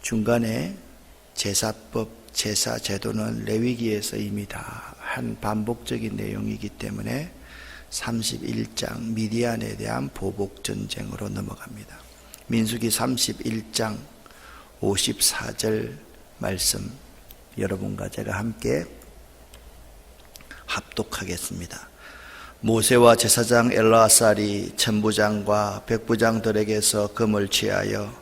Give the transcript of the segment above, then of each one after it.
중간에 제사법, 제사 제도는 레위기에서 이미 다 한 반복적인 내용이기 때문에 31장 미디안에 대한 보복 전쟁으로 넘어갑니다. 민수기 31장 54절 말씀 여러분과 제가 함께 합독하겠습니다. 모세와 제사장 엘르아살이 천부장과 백부장들에게서 금을 취하여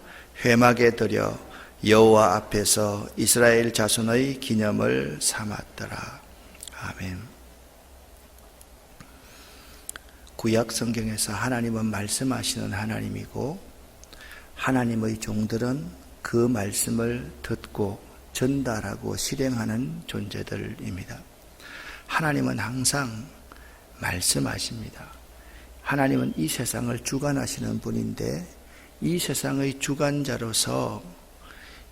회막에 들여 여호와 앞에서 이스라엘 자손의 기념을 삼았더라. 아멘. 구약 성경에서 하나님은 말씀하시는 하나님이고 하나님의 종들은 그 말씀을 듣고 전달하고 실행하는 존재들입니다. 하나님은 항상 말씀하십니다. 하나님은 이 세상을 주관하시는 분인데 이 세상의 주관자로서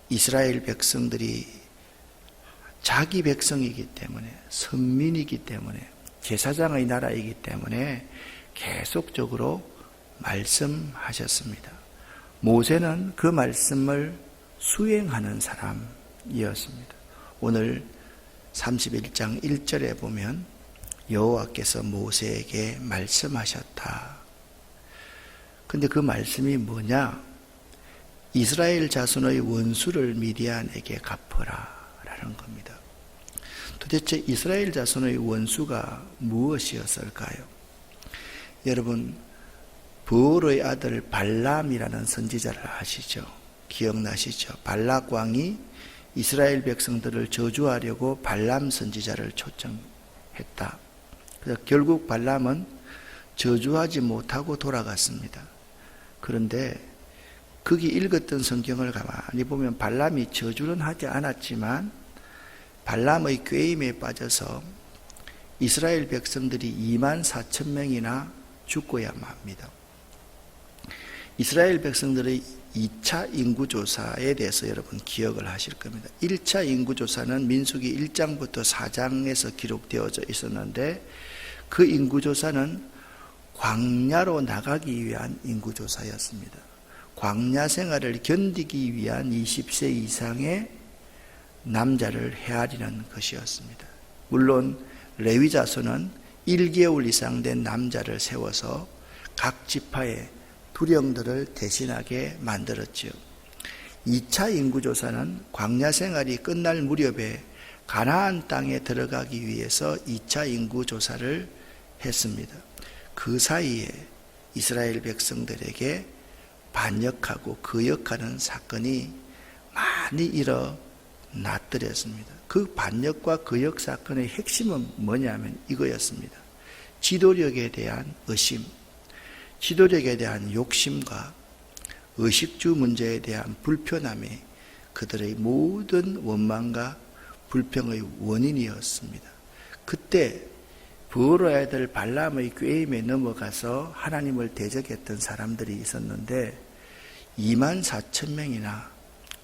이스라엘 백성들이 자기 백성이기 때문에 선민이기 때문에 제사장의 나라이기 때문에 계속적으로 말씀하셨습니다. 모세는 그 말씀을 수행하는 사람이었습니다. 오늘 31장 1절에 보면 여호와께서 모세에게 말씀하셨다. 근데 그 말씀이 뭐냐? 이스라엘 자손의 원수를 미디안에게 갚으라 라는 겁니다. 도대체 이스라엘 자손의 원수가 무엇이었을까요? 여러분, 브올의 아들 발람이라는 선지자를 아시죠? 기억나시죠? 발락 왕이 이스라엘 백성들을 저주하려고 발람 선지자를 초청했다. 그래서 결국 발람은 저주하지 못하고 돌아갔습니다. 그런데 거기 읽었던 성경을 가만히 보면 발람이 저주는 하지 않았지만 발람의 꾀임에 빠져서 이스라엘 백성들이 24,000명이나 죽고야만 합니다. 이스라엘 백성들의 2차 인구조사에 대해서 여러분 기억을 하실 겁니다. 1차 인구조사는 민수기 1장부터 4장에서 기록되어져 있었는데 그 인구조사는 광야로 나가기 위한 인구조사였습니다. 광야 생활을 견디기 위한 20세 이상의 남자를 헤아리는 것이었습니다. 물론 레위 자손은 1개월 이상 된 남자를 세워서 각 지파의 두령들을 대신하게 만들었죠. 2차 인구조사는 광야 생활이 끝날 무렵에 가나안 땅에 들어가기 위해서 2차 인구조사를 했습니다. 그 사이에 이스라엘 백성들에게 반역하고 거역하는 사건이 많이 일어났더랬습니다. 그 반역과 거역 사건의 핵심은 뭐냐면 이거였습니다. 지도력에 대한 의심, 지도력에 대한 욕심과 의식주 문제에 대한 불편함이 그들의 모든 원망과 불평의 원인이었습니다. 그때 브올의 아들 발람의 꾀임에 넘어가서 하나님을 대적했던 사람들이 있었는데 24,000명이나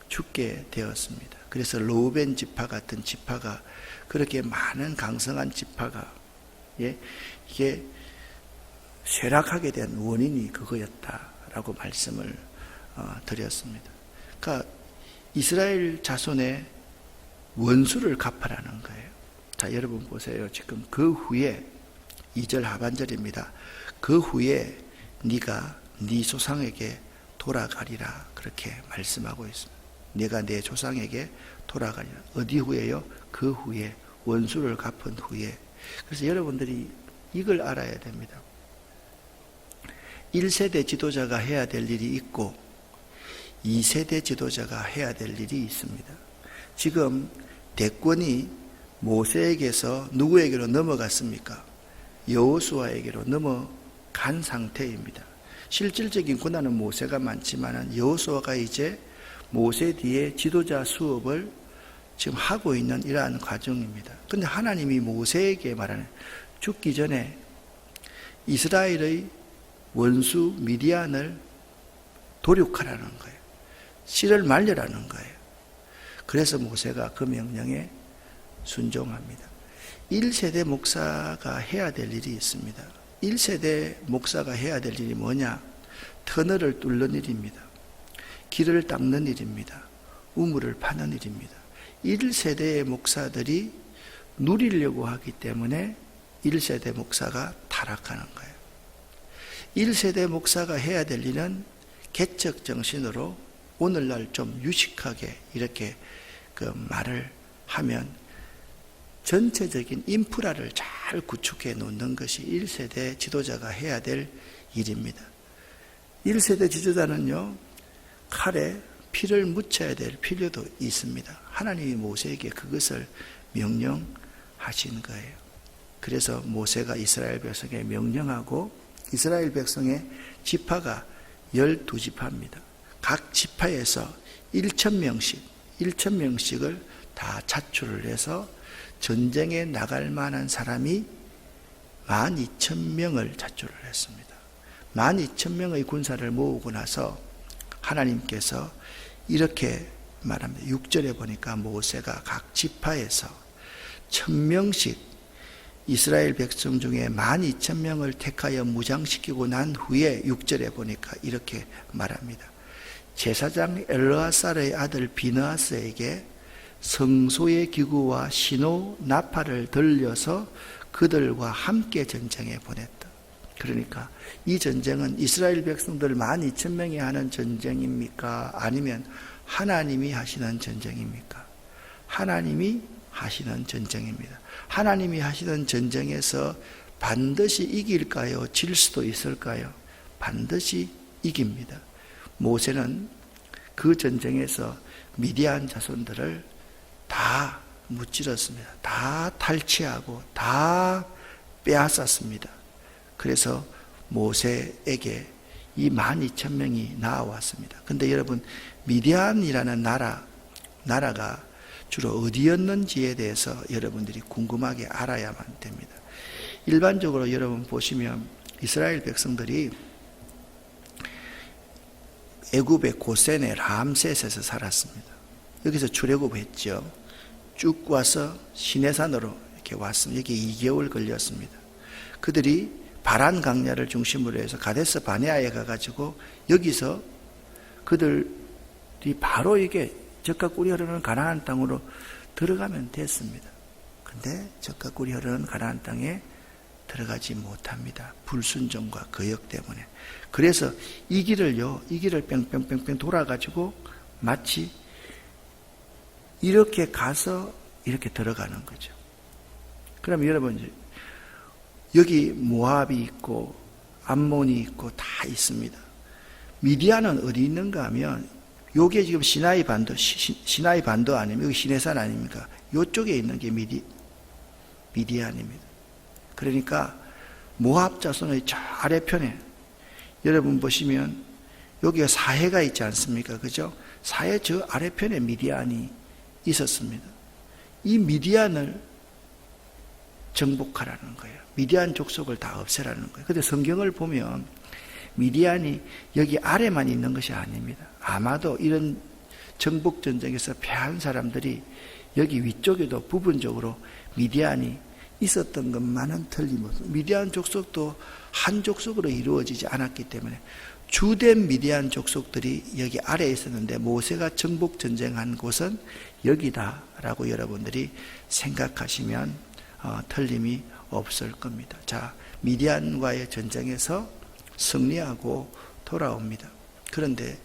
죽게 되었습니다. 그래서 르우벤 지파 같은 지파가 그렇게 많은 강성한 지파가 이게 쇠락하게 된 원인이 그거였다라고 말씀을 드렸습니다. 그러니까 이스라엘 자손의 원수를 갚아라는 거예요. 자, 여러분 보세요. 지금 그 후에 2절 하반절입니다. 그 후에 네가 네 조상에게 돌아가리라 그렇게 말씀하고 있습니다. 네가 내 조상에게 돌아가리라. 어디 후에요? 그 후에, 원수를 갚은 후에. 그래서 여러분들이 이걸 알아야 됩니다. 1세대 지도자가 해야 될 일이 있고 2세대 지도자가 해야 될 일이 있습니다. 지금 대권이 모세에게서 누구에게로 넘어갔습니까? 여호수아에게로 넘어간 상태입니다. 실질적인 권한은 모세가 많지만 여호수아가 이제 모세 뒤에 지도자 수업을 지금 하고 있는 이러한 과정입니다. 그런데 하나님이 모세에게 말하는 죽기 전에 이스라엘의 원수 미디안을 도륙하라는 거예요. 씨를 말려라는 거예요. 그래서 모세가 그 명령에 순종합니다. 1세대 목사가 해야 될 일이 있습니다. 1세대 목사가 해야 될 일이 뭐냐? 터널을 뚫는 일입니다. 길을 닦는 일입니다. 우물을 파는 일입니다. 1세대의 목사들이 누리려고 하기 때문에 1세대 목사가 타락하는 거예요. 1세대 목사가 해야 될 일은 개척 정신으로 오늘날 좀 유식하게 이렇게 말을 하면 전체적인 인프라를 잘 구축해 놓는 것이 1세대 지도자가 해야 될 일입니다. 1세대 지도자는요, 칼에 피를 묻혀야 될 필요도 있습니다. 하나님이 모세에게 그것을 명령하신 거예요. 그래서 모세가 이스라엘 백성에 명령하고 이스라엘 백성의 지파가 12지파입니다. 각 지파에서 1,000명씩을 다 차출을 해서 전쟁에 나갈 만한 사람이 12,000명을 차출을 했습니다. 12,000명의 군사를 모으고 나서 하나님께서 이렇게 말합니다. 6절에 보니까 모세가 각 지파에서 1,000명씩 이스라엘 백성 중에 12,000명을 택하여 무장시키고 난 후에 6절에 보니까 이렇게 말합니다. 제사장 엘르아살의 아들 비느하스에게 성소의 기구와 신호, 나팔을 들려서 그들과 함께 전쟁에 보냈다. 그러니까 이 전쟁은 이스라엘 백성들 12,000명이 하는 전쟁입니까? 아니면 하나님이 하시는 전쟁입니까? 하나님이 하시는 전쟁입니다. 하나님이 하시는 전쟁에서 반드시 이길까요? 질 수도 있을까요? 반드시 이깁니다. 모세는 그 전쟁에서 미디안 자손들을 다 무찌렀습니다. 다 탈취하고 다 빼앗았습니다. 그래서 모세에게 이 12,000명이 나와왔습니다. 근데 여러분, 미디안이라는 나라가 주로 어디였는지에 대해서 여러분들이 궁금하게 알아야만 됩니다. 일반적으로 여러분 보시면 이스라엘 백성들이 애굽의 고센의 람셋에서 살았습니다. 여기서 출애굽했죠. 쭉 와서 시내산으로 이렇게 왔습니다. 여기 2개월 걸렸습니다. 그들이 바란 강야를 중심으로 해서 가데스 바네아에 가가지고 여기서 그들이 바로 이게 젖과 꿀이 흐르는 가나안 땅으로 들어가면 됐습니다. 근데 젖과 꿀이 흐르는 가나안 땅에 들어가지 못합니다. 불순종과 거역 때문에. 그래서 이 길을 뺑뺑뺑뺑 돌아가지고 마치 이렇게 가서 이렇게 들어가는 거죠. 그럼 여러분, 여기 모압이 있고 암몬이 있고 다 있습니다. 미디안은 어디 있는가 하면 요게 지금 시나이 반도 아니면 여기 시내산 아닙니까? 요쪽에 있는 게 미디안입니다. 그러니까 모압 자손의 저 아래편에 여러분 보시면 여기가 사해가 있지 않습니까? 그죠? 사해 저 아래편에 미디안이 있었습니다. 이 미디안을 정복하라는 거예요. 미디안 족속을 다 없애라는 거예요. 그런데 성경을 보면 미디안이 여기 아래만 있는 것이 아닙니다. 아마도 이런 정복전쟁에서 패한 사람들이 여기 위쪽에도 부분적으로 미디안이 있었던 것만은 틀림없습니다. 미디안 족속도 한 족속으로 이루어지지 않았기 때문에 주된 미디안 족속들이 여기 아래에 있었는데 모세가 정복전쟁한 곳은 여기다라고 여러분들이 생각하시면 틀림이 없을 겁니다. 자, 미디안과의 전쟁에서 승리하고 돌아옵니다. 그런데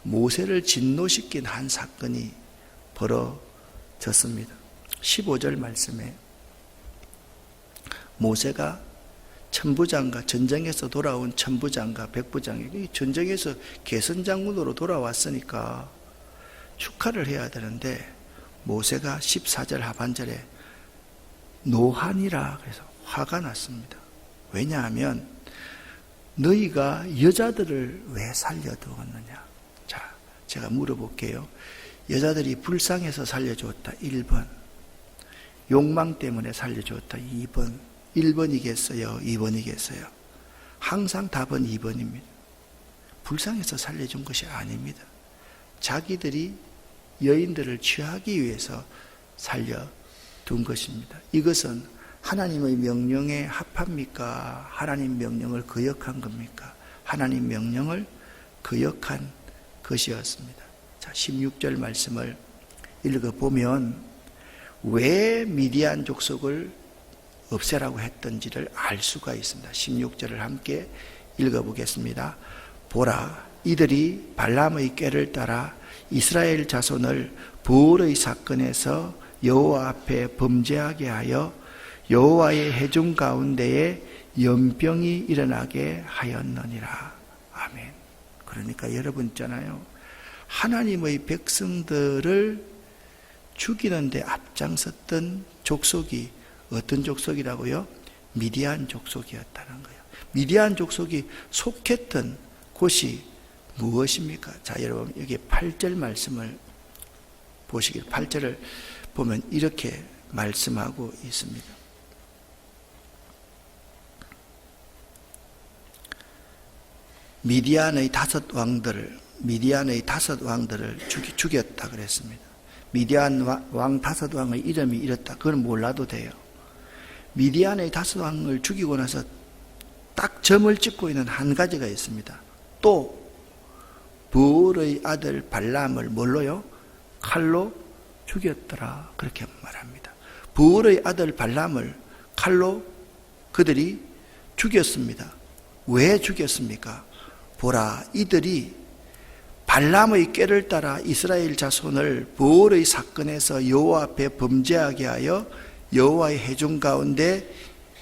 모세를 진노시킨 한 사건이 벌어졌습니다. 15절 말씀에 모세가 천부장과 전쟁에서 돌아온 천부장과 백부장에게 전쟁에서 개선장군으로 돌아왔으니까 축하를 해야 되는데 모세가 14절 하반절에 노하니라 그래서 화가 났습니다. 왜냐하면 너희가 여자들을 왜 살려두었느냐? 자, 제가 물어볼게요. 여자들이 불쌍해서 살려주었다. 1번. 욕망 때문에 살려주었다. 2번. 1번이겠어요? 2번이겠어요? 항상 답은 2번입니다. 불쌍해서 살려준 것이 아닙니다. 자기들이 여인들을 취하기 위해서 살려둔 것입니다. 이것은 하나님의 명령에 합합니까? 하나님 명령을 거역한 겁니까? 하나님 명령을 거역한 것이었습니다. 자, 16절 말씀을 읽어보면 왜 미디안 족속을 없애라고 했던지를 알 수가 있습니다. 16절을 함께 읽어보겠습니다. 보라, 이들이 발람의 꾀를 따라 이스라엘 자손을 부올의 사건에서 여호와 앞에 범죄하게 하여 여호와의 회중 가운데에 연병이 일어나게 하였느니라. 아멘. 그러니까 여러분 있잖아요, 하나님의 백성들을 죽이는 데 앞장섰던 족속이 어떤 족속이라고요? 미디안 족속이었다는 거예요. 미디안 족속이 속했던 곳이 무엇입니까? 자, 여러분 여기 8절 말씀을 보시길, 8절을 보면 이렇게 말씀하고 있습니다. 미디안의 다섯 왕들을 죽였다 그랬습니다. 미디안 왕 다섯 왕의 이름이 이렇다. 그건 몰라도 돼요. 미디안의 다섯 왕을 죽이고 나서 딱 점을 찍고 있는 한 가지가 있습니다. 또 부올의 아들 발람을 뭘로요? 칼로 죽였더라. 그렇게 말합니다. 부올의 아들 발람을 칼로 그들이 죽였습니다. 왜 죽였습니까? 보라, 이들이 발람의 꾀를 따라 이스라엘 자손을 부올의 사건에서 여호와 앞에 범죄하게 하여 여호와의 회중 가운데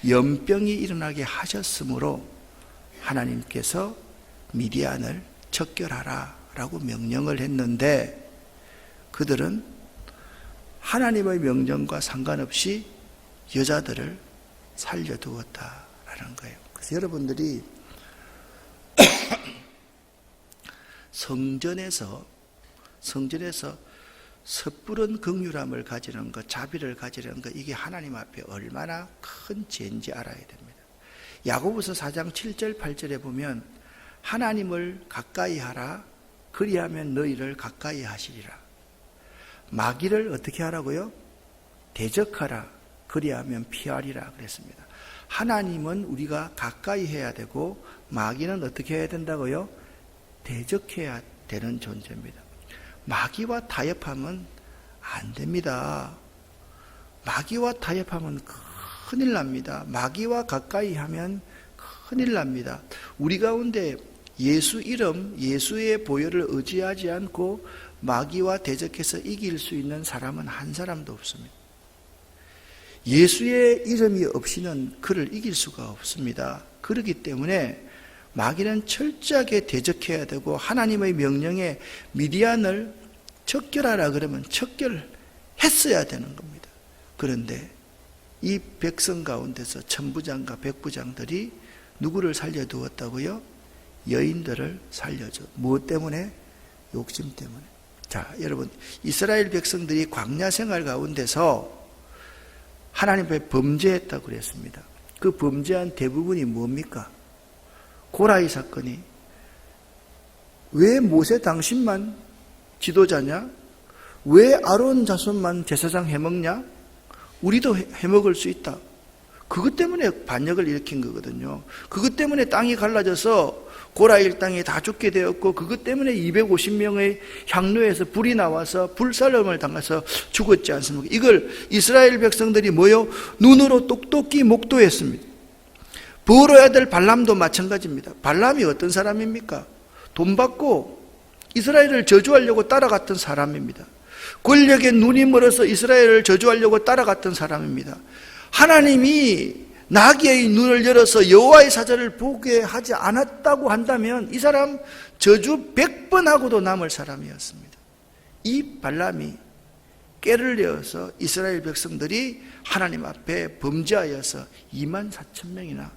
연병이 일어나게 하셨으므로 하나님께서 미디안을 척결하라 라고 명령을 했는데, 그들은 하나님의 명령과 상관없이 여자들을 살려두었다라는 거예요. 그래서 여러분들이 성전에서 섣부른 긍휼함을 가지는 것, 자비를 가지는 것, 이게 하나님 앞에 얼마나 큰 죄인지 알아야 됩니다. 야고보서 4장 7절 8절에 보면 하나님을 가까이 하라, 그리하면 너희를 가까이 하시리라. 마귀를 어떻게 하라고요? 대적하라, 그리하면 피하리라 그랬습니다. 하나님은 우리가 가까이 해야 되고 마귀는 어떻게 해야 된다고요? 대적해야 되는 존재입니다. 마귀와 타협하면 안 됩니다. 마귀와 타협하면 큰일 납니다. 마귀와 가까이 하면 큰일 납니다. 우리 가운데 예수 이름, 예수의 보혈을 의지하지 않고 마귀와 대적해서 이길 수 있는 사람은 한 사람도 없습니다. 예수의 이름이 없이는 그를 이길 수가 없습니다. 그렇기 때문에 마귀는 철저하게 대적해야 되고, 하나님의 명령에 미디안을 척결하라 그러면 척결했어야 되는 겁니다. 그런데 이 백성 가운데서 천부장과 백부장들이 누구를 살려두었다고요? 여인들을 살려줘. 무엇 때문에? 욕심 때문에. 자, 여러분, 이스라엘 백성들이 광야 생활 가운데서 하나님 앞에 범죄했다고 그랬습니다. 그 범죄한 대부분이 뭡니까? 고라이 사건이. 왜 모세 당신만 지도자냐? 왜 아론 자손만 제사장 해먹냐? 우리도 해먹을 수 있다. 그것 때문에 반역을 일으킨 거거든요. 그것 때문에 땅이 갈라져서 고라일 땅이 다 죽게 되었고, 그것 때문에 250명의 향로에서 불이 나와서 불살름을 당해서 죽었지 않습니까? 이걸 이스라엘 백성들이 뭐요? 눈으로 똑똑히 목도했습니다. 부올의 아들 발람도 마찬가지입니다. 발람이 어떤 사람입니까? 돈 받고 이스라엘을 저주하려고 따라갔던 사람입니다. 권력에 눈이 멀어서 이스라엘을 저주하려고 따라갔던 사람입니다. 하나님이 나귀의 눈을 열어서 여호와의 사자를 보게 하지 않았다고 한다면 이 사람 저주 100번 하고도 남을 사람이었습니다. 이 발람이 꾀를 내어서 이스라엘 백성들이 하나님 앞에 범죄하여서 24,000명이나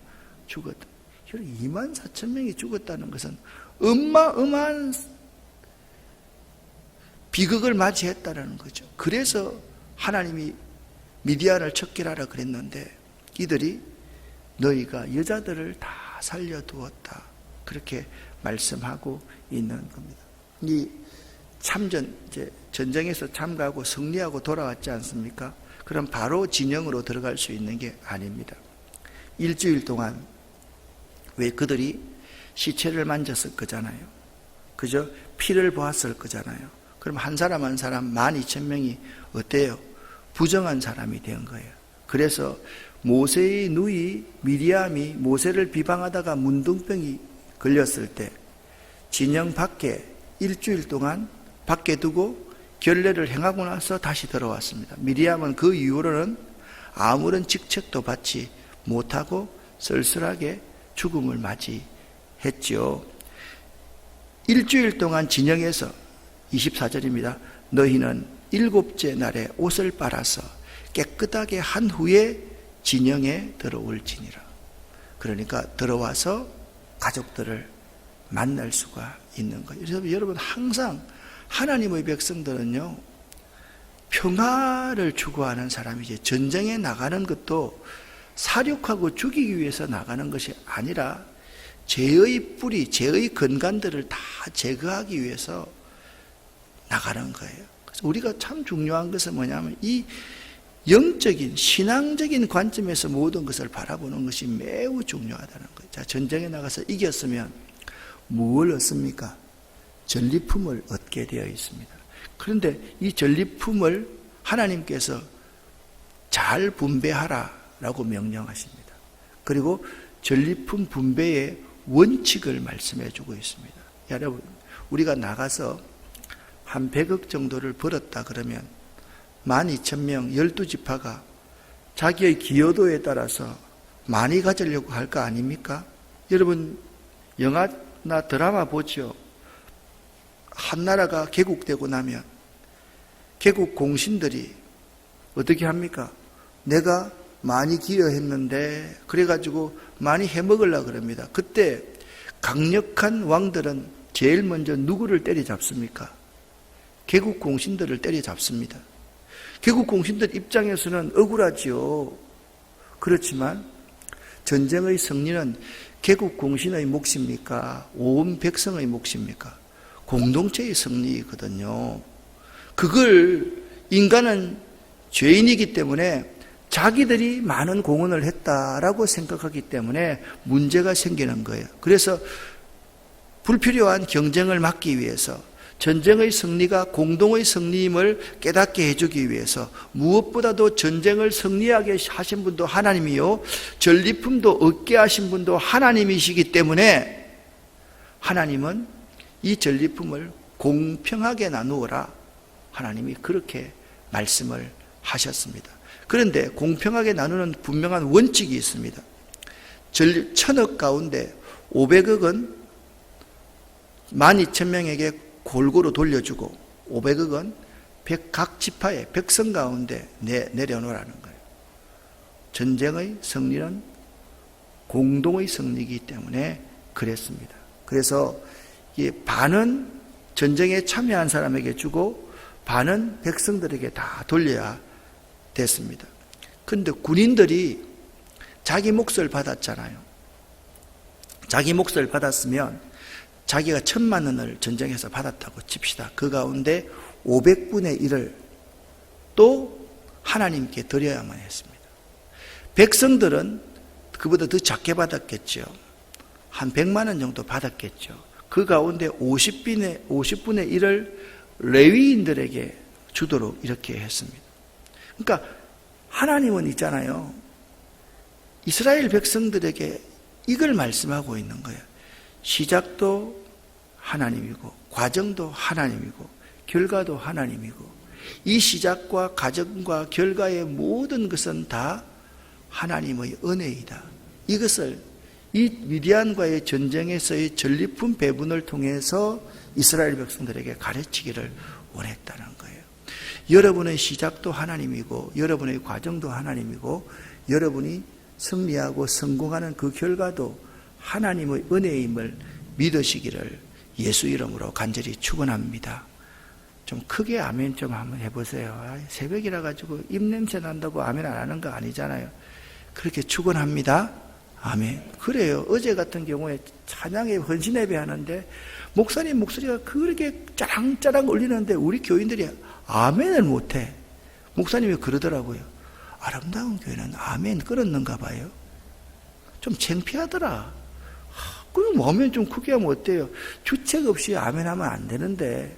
죽었다. 24,000명이 죽었다는 것은 어마어마한 비극을 맞이했다는 거죠. 그래서 하나님이 미디안을 척결하라 그랬는데, 이들이 너희가 여자들을 다 살려두었다, 그렇게 말씀하고 있는 겁니다. 이 참전, 이제 전쟁에서 참가하고 승리하고 돌아왔지 않습니까? 그럼 바로 진영으로 들어갈 수 있는 게 아닙니다. 일주일 동안 왜 그들이 시체를 만졌을 거잖아요. 그죠? 피를 보았을 거잖아요. 그럼 한 사람 한 사람 12,000명이 어때요? 부정한 사람이 된 거예요. 그래서 모세의 누이 미리암이 모세를 비방하다가 문둥병이 걸렸을 때 진영 밖에 일주일 동안 밖에 두고 결례를 행하고 나서 다시 들어왔습니다. 미리암은 그 이후로는 아무런 직책도 받지 못하고 쓸쓸하게 죽음을 맞이했죠. 일주일 동안 진영에서 24절입니다. 너희는 7째 날에 옷을 빨아서 깨끗하게 한 후에 진영에 들어올지니라. 그러니까 들어와서 가족들을 만날 수가 있는 거예요. 그래서 여러분 항상 하나님의 백성들은요, 평화를 추구하는 사람이지 전쟁에 나가는 것도 사륙하고 죽이기 위해서 나가는 것이 아니라 죄의 뿌리, 죄의 근간들을 다 제거하기 위해서 나가는 거예요. 그래서 우리가 참 중요한 것은 뭐냐면 이 영적인 신앙적인 관점에서 모든 것을 바라보는 것이 매우 중요하다는 거예요. 자, 전쟁에 나가서 이겼으면 무엇을 얻습니까? 전리품을 얻게 되어 있습니다. 그런데 이 전리품을 하나님께서 잘 분배하라라고 명령하십니다. 그리고 전리품 분배의 원칙을 말씀해 주고 있습니다. 여러분, 우리가 나가서 한 100억 정도를 벌었다 그러면 12,000명 12지파가 자기의 기여도에 따라서 많이 가지려고 할 거 아닙니까? 여러분, 영화나 드라마 보죠. 한 나라가 개국되고 나면 개국 공신들이 어떻게 합니까? 내가 많이 기여했는데 그래가지고 많이 해먹으려고 그럽니다. 그때 강력한 왕들은 제일 먼저 누구를 때려잡습니까? 개국 공신들을 때려잡습니다. 개국 공신들 입장에서는 억울하지요. 그렇지만 전쟁의 승리는 개국 공신의 몫입니까? 온 백성의 몫입니까? 공동체의 승리이거든요. 그걸 인간은 죄인이기 때문에 자기들이 많은 공헌을 했다라고 생각하기 때문에 문제가 생기는 거예요. 그래서 불필요한 경쟁을 막기 위해서 전쟁의 승리가 공동의 승리임을 깨닫게 해주기 위해서 무엇보다도 전쟁을 승리하게 하신 분도 하나님이요 전리품도 얻게 하신 분도 하나님이시기 때문에 하나님은 이 전리품을 공평하게 나누어라. 하나님이 그렇게 말씀을 하셨습니다. 그런데 공평하게 나누는 분명한 원칙이 있습니다. 1,000억 가운데 500억은 12,000명에게 골고루 돌려주고 500억은 각 지파의 백성 가운데 내려놓으라는 거예요. 전쟁의 승리는 공동의 승리이기 때문에 그랬습니다. 그래서 이 반은 전쟁에 참여한 사람에게 주고 반은 백성들에게 다 돌려야 됐습니다. 그런데 군인들이 자기 몫을 받았잖아요. 자기 몫을 받았으면 자기가 1,000만 원을 전쟁에서 받았다고 칩시다. 그 가운데 500분의 1을 또 하나님께 드려야만 했습니다. 백성들은 그보다 더 작게 받았겠죠. 한 100만 원 정도 받았겠죠. 그 가운데 50분의 1을 레위인들에게 주도록 이렇게 했습니다. 그러니까 하나님은 있잖아요. 이스라엘 백성들에게 이걸 말씀하고 있는 거예요. 시작도 하나님이고 과정도 하나님이고 결과도 하나님이고 이 시작과 과정과 결과의 모든 것은 다 하나님의 은혜이다. 이것을 이 미디안과의 전쟁에서의 전리품 배분을 통해서 이스라엘 백성들에게 가르치기를 원했다는 거예요. 여러분의 시작도 하나님이고 여러분의 과정도 하나님이고 여러분이 승리하고 성공하는 그 결과도 하나님의 은혜임을 믿으시기를 예수 이름으로 간절히 축원합니다. 좀 크게 아멘 좀 한번 해보세요. 새벽이라 가지고 입냄새 난다고 아멘 안 하는 거 아니잖아요. 그렇게 축원합니다. 아멘. 그래요. 어제 같은 경우에 찬양에 헌신 예배 하는데 목사님 목소리가 그렇게 짜랑짜랑 울리는데 우리 교인들이 아멘을 못해. 목사님이 그러더라고요. 아름다운 교회는 아멘 끌었는가 봐요. 좀 창피하더라. 그럼 아멘 좀 크게 하면 어때요? 주책 없이 아멘 하면 안 되는데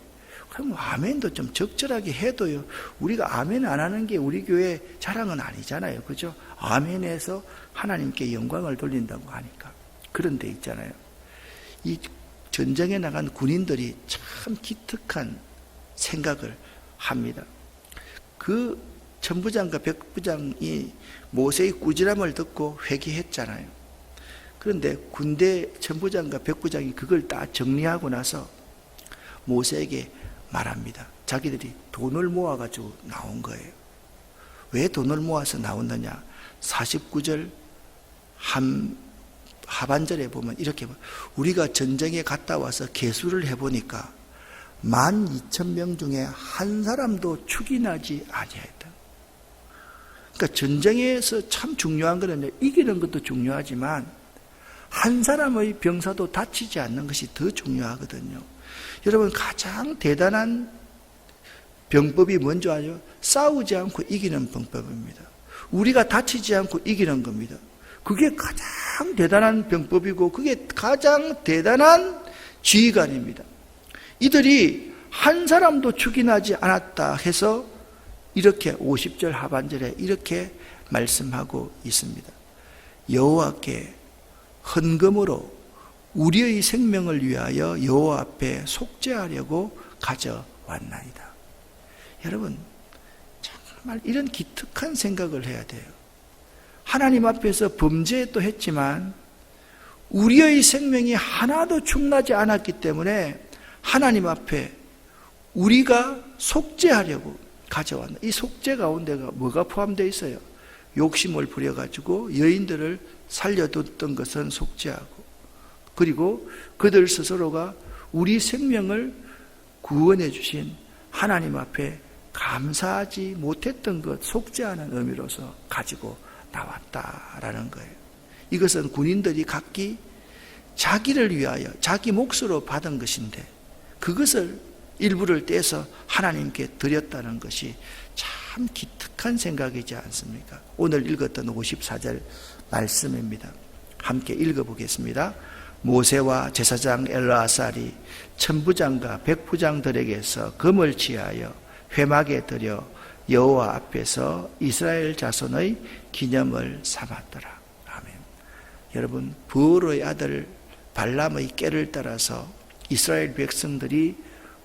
그럼 아멘도 좀 적절하게 해도요. 우리가 아멘 안 하는 게 우리 교회 자랑은 아니잖아요. 그죠? 아멘에서 하나님께 영광을 돌린다고 하니까. 그런 데 있잖아요. 이 전쟁에 나간 군인들이 참 기특한 생각을 합니다. 그 천부장과 백부장이 모세의 꾸지람을 듣고 회개했잖아요. 그런데 군대 천부장과 백부장이 그걸 다 정리하고 나서 모세에게 말합니다. 자기들이 돈을 모아가지고 나온 거예요. 왜 돈을 모아서 나온다냐? 49절 하반절에 보면 이렇게 우리가 전쟁에 갔다 와서 계수를 해보니까 12,000명 중에 한 사람도 축이 나지 아니하였다. 그러니까 전쟁에서 참 중요한 것은 이기는 것도 중요하지만 한 사람의 병사도 다치지 않는 것이 더 중요하거든요. 여러분, 가장 대단한 병법이 뭔지 아죠? 싸우지 않고 이기는 병법입니다. 우리가 다치지 않고 이기는 겁니다. 그게 가장 대단한 병법이고 그게 가장 대단한 지휘관입니다. 이들이 한 사람도 축이 나지 않았다 해서 이렇게 50절 하반절에 이렇게 말씀하고 있습니다. 여호와께 헌금으로 우리의 생명을 위하여 여호와 앞에 속죄하려고 가져왔나이다. 여러분, 정말 이런 기특한 생각을 해야 돼요. 하나님 앞에서 범죄도 했지만 우리의 생명이 하나도 축나지 않았기 때문에 하나님 앞에 우리가 속죄하려고 가져왔나. 이 속죄 가운데가 뭐가 포함되어 있어요? 욕심을 부려가지고 여인들을 살려뒀던 것은 속죄하고, 그리고 그들 스스로가 우리 생명을 구원해 주신 하나님 앞에 감사하지 못했던 것, 속죄하는 의미로서 가지고 나왔다라는 거예요. 이것은 군인들이 각기 자기를 위하여 자기 몫으로 받은 것인데 그것을 일부를 떼서 하나님께 드렸다는 것이 참 기특한 생각이지 않습니까? 오늘 읽었던 54절 말씀입니다. 함께 읽어보겠습니다. 모세와 제사장 엘르아살이 천부장과 백부장들에게서 금을 취하여 회막에 들여 여호와 앞에서 이스라엘 자손의 기념을 삼았더라. 아멘. 여러분, 부올의 아들 발람의 깨를 따라서 이스라엘 백성들이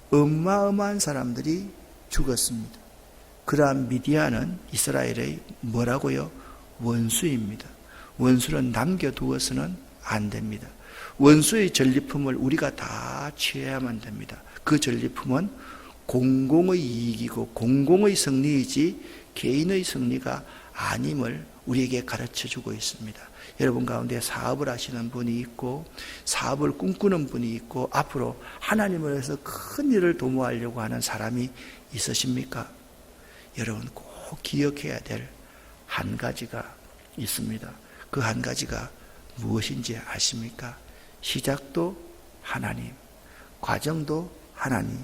어마어마한 사람들이 죽었습니다. 그러한 미디안은 이스라엘의 뭐라고요? 원수입니다. 원수는 남겨두어서는 안 됩니다. 원수의 전리품을 우리가 다 취해야만 됩니다. 그 전리품은 공공의 이익이고 공공의 승리이지 개인의 승리가 아님을 우리에게 가르쳐주고 있습니다. 여러분 가운데 사업을 하시는 분이 있고 사업을 꿈꾸는 분이 있고 앞으로 하나님을 위해서 큰 일을 도모하려고 하는 사람이 있으십니까? 여러분 꼭 기억해야 될 한 가지가 있습니다. 그 한 가지가 무엇인지 아십니까? 시작도 하나님, 과정도 하나님,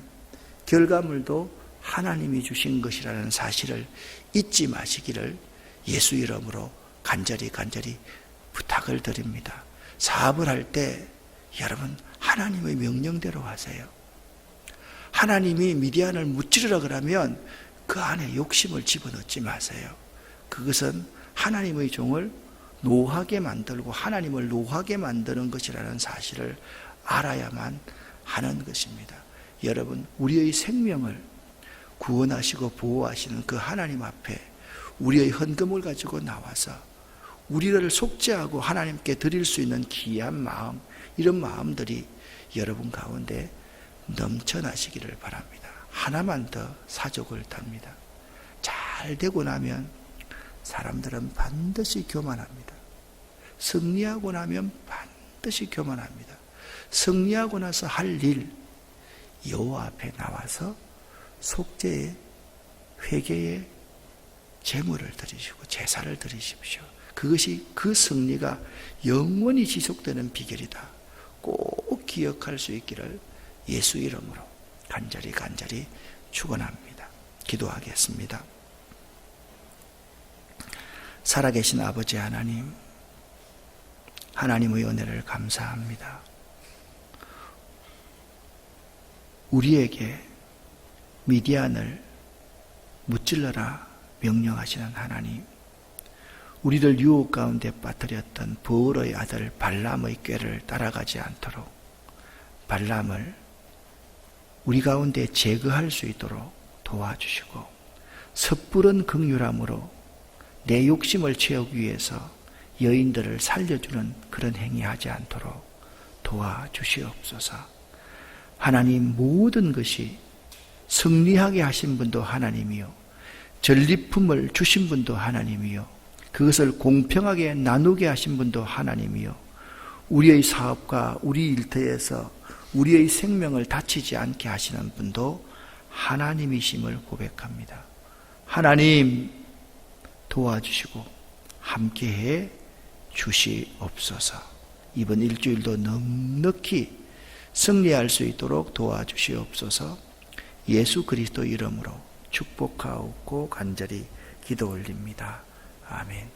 결과물도 하나님이 주신 것이라는 사실을 잊지 마시기를 예수 이름으로 간절히 부탁을 드립니다. 사업을 할 때 여러분 하나님의 명령대로 하세요. 하나님이 미디안을 무찌르라 그러면 그 안에 욕심을 집어넣지 마세요. 그것은 하나님의 종을 노하게 만들고 하나님을 노하게 만드는 것이라는 사실을 알아야만 하는 것입니다. 여러분, 우리의 생명을 구원하시고 보호하시는 그 하나님 앞에 우리의 헌금을 가지고 나와서 우리를 속죄하고 하나님께 드릴 수 있는 귀한 마음, 이런 마음들이 여러분 가운데 넘쳐나시기를 바랍니다. 하나만 더 사족을 답니다. 잘 되고 나면 사람들은 반드시 교만합니다. 승리하고 나면 반드시 교만합니다. 승리하고 나서 할 일, 여호와 앞에 나와서 속죄의 회개의 제물을 드리시고 제사를 드리십시오. 그것이 그 승리가 영원히 지속되는 비결이다. 꼭 기억할 수 있기를 예수 이름으로 간절히 축원합니다. 기도하겠습니다. 살아계신 아버지 하나님, 하나님의 은혜를 감사합니다. 우리에게 미디안을 무찔러라 명령하시는 하나님, 우리를 유혹 가운데 빠뜨렸던 버울의 아들 발람의 꾀를 따라가지 않도록 발람을 우리 가운데 제거할 수 있도록 도와주시고, 섣부른 긍휼함으로 내 욕심을 채우기 위해서 여인들을 살려주는 그런 행위하지 않도록 도와주시옵소서. 하나님, 모든 것이 승리하게 하신 분도 하나님이요, 전리품을 주신 분도 하나님이요, 그것을 공평하게 나누게 하신 분도 하나님이요, 우리의 사업과 우리 일터에서 우리의 생명을 다치지 않게 하시는 분도 하나님이심을 고백합니다. 하나님, 도와주시고 함께해 주시옵소서. 이번 일주일도 넉넉히 승리할 수 있도록 도와주시옵소서. 예수 그리스도 이름으로 축복하옵고 간절히 기도 올립니다. 아멘.